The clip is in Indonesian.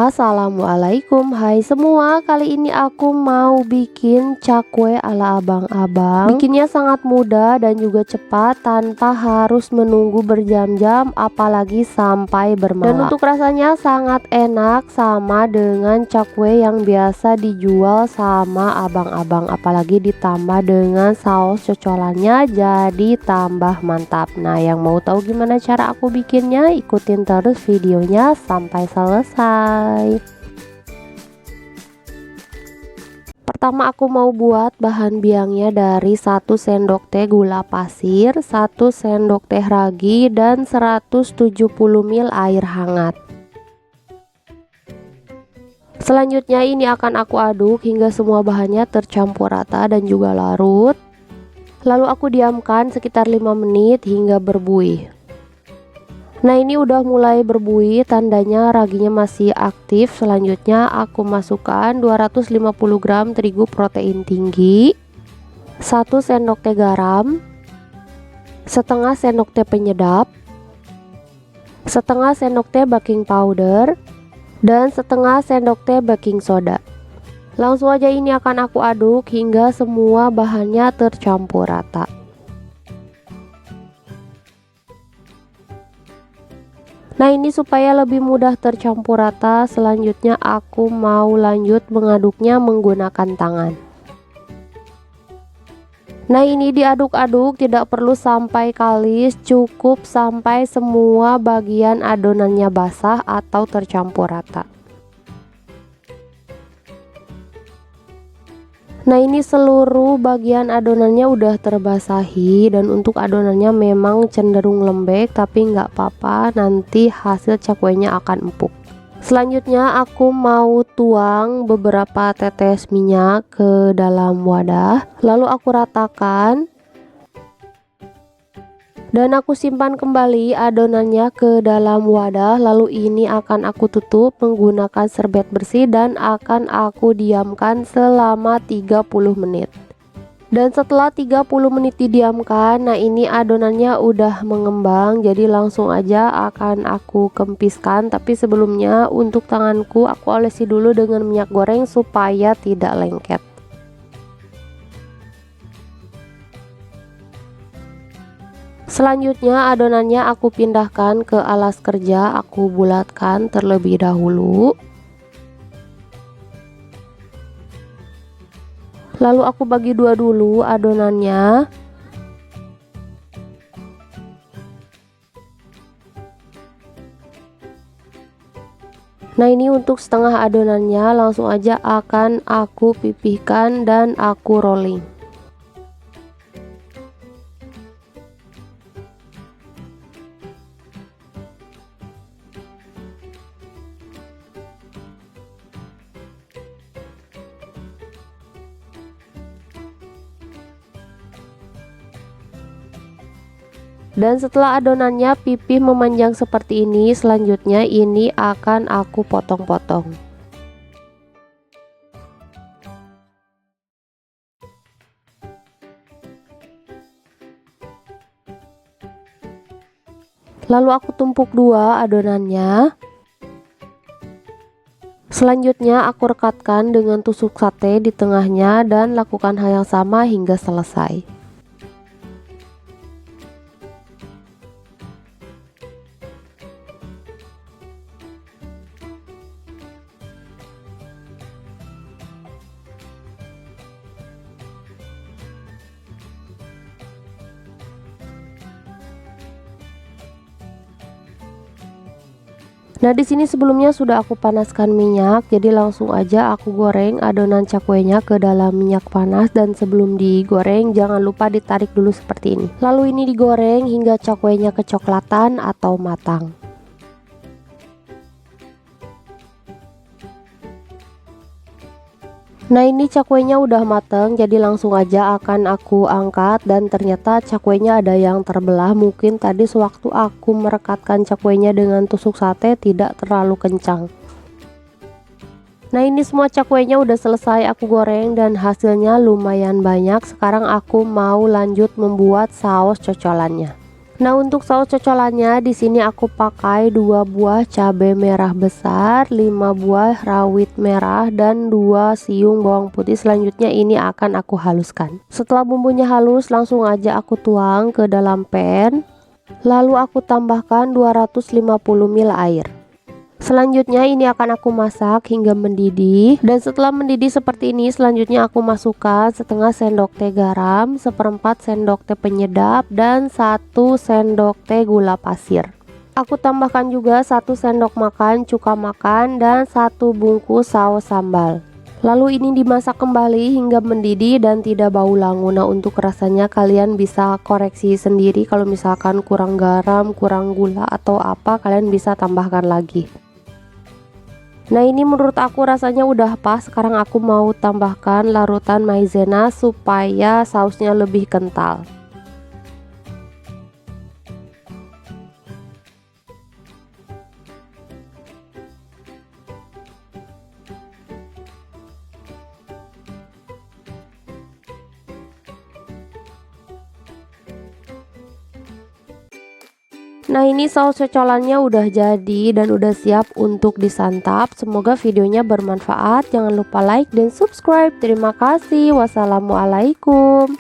Assalamualaikum, hai semua. Kali ini aku mau bikin cakwe ala abang-abang. Bikinnya sangat mudah dan juga cepat tanpa harus menunggu berjam-jam, apalagi sampai bermalam. Dan untuk rasanya sangat enak, sama dengan cakwe yang biasa dijual sama abang-abang, apalagi ditambah dengan saus cocolannya, jadi tambah mantap. Nah, yang mau tahu gimana cara aku bikinnya, ikutin terus videonya sampai selesai. Pertama aku mau buat bahan biangnya dari 1 sendok teh gula pasir, 1 sendok teh ragi, dan 170 ml air hangat. Selanjutnya ini akan aku aduk hingga semua bahannya tercampur rata dan juga larut. Lalu aku diamkan sekitar 5 menit hingga berbuih. Nah, ini udah mulai berbuih, tandanya raginya masih aktif. Selanjutnya aku masukkan 250 gram terigu protein tinggi, 1 sendok teh garam, setengah sendok teh penyedap, setengah sendok teh baking powder, dan setengah sendok teh baking soda. Langsung aja ini akan aku aduk hingga semua bahannya tercampur rata. Nah, ini supaya lebih mudah tercampur rata, selanjutnya aku mau lanjut mengaduknya menggunakan tangan. Nah, ini diaduk-aduk, tidak perlu sampai kalis, cukup sampai semua bagian adonannya basah atau tercampur rata. Nah, ini seluruh bagian adonannya udah terbasahi, dan untuk adonannya memang cenderung lembek, tapi nggak apa-apa, nanti hasil cakwenya akan empuk. Selanjutnya aku mau tuang beberapa tetes minyak ke dalam wadah, lalu aku ratakan dan aku simpan kembali adonannya ke dalam wadah. Lalu ini akan aku tutup menggunakan serbet bersih dan akan aku diamkan selama 30 menit. Dan setelah 30 menit didiamkan, nah ini adonannya udah mengembang, jadi langsung aja akan aku kempiskan. Tapi sebelumnya untuk tanganku aku olesi dulu dengan minyak goreng supaya tidak lengket. Selanjutnya adonannya aku pindahkan ke alas kerja, aku bulatkan terlebih dahulu. Lalu aku bagi dua dulu adonannya. Nah, ini untuk setengah adonannya langsung aja akan aku pipihkan dan aku rolling. Dan setelah adonannya pipih memanjang seperti ini, selanjutnya ini akan aku potong-potong. Lalu aku tumpuk dua adonannya. Selanjutnya aku rekatkan dengan tusuk sate di tengahnya dan lakukan hal yang sama hingga selesai. Nah, di sini sebelumnya sudah aku panaskan minyak, jadi langsung aja aku goreng adonan cakwenya ke dalam minyak panas, dan sebelum digoreng jangan lupa ditarik dulu seperti ini. Lalu ini digoreng hingga cakwenya kecoklatan atau matang. Nah, ini cakwenya udah mateng, jadi langsung aja akan aku angkat, dan ternyata cakwenya ada yang terbelah. Mungkin tadi sewaktu aku merekatkan cakwenya dengan tusuk sate tidak terlalu kencang. Nah, ini semua cakwenya udah selesai aku goreng dan hasilnya lumayan banyak. Sekarang aku mau lanjut membuat saus cocolannya. Nah, untuk saus cocolannya di sini aku pakai 2 buah cabai merah besar, 5 buah rawit merah dan 2 siung bawang putih. Selanjutnya ini akan aku haluskan. Setelah bumbunya halus, langsung aja aku tuang ke dalam pan. Lalu aku tambahkan 250 ml air. Selanjutnya ini akan aku masak hingga mendidih, dan setelah mendidih seperti ini selanjutnya aku masukkan setengah sendok teh garam, seperempat sendok teh penyedap, dan 1 sendok teh gula pasir. Aku tambahkan juga 1 sendok makan cuka makan dan 1 bungkus saus sambal. Lalu ini dimasak kembali hingga mendidih dan tidak bau langu. Nah, untuk rasanya kalian bisa koreksi sendiri, kalau misalkan kurang garam, kurang gula atau apa, kalian bisa tambahkan lagi. Nah, ini menurut aku rasanya udah pas. Sekarang aku mau tambahkan larutan maizena supaya sausnya lebih kental. Nah, ini saus cocolannya udah jadi dan udah siap untuk disantap. Semoga videonya bermanfaat. Jangan lupa like dan subscribe. Terima kasih. Wassalamualaikum.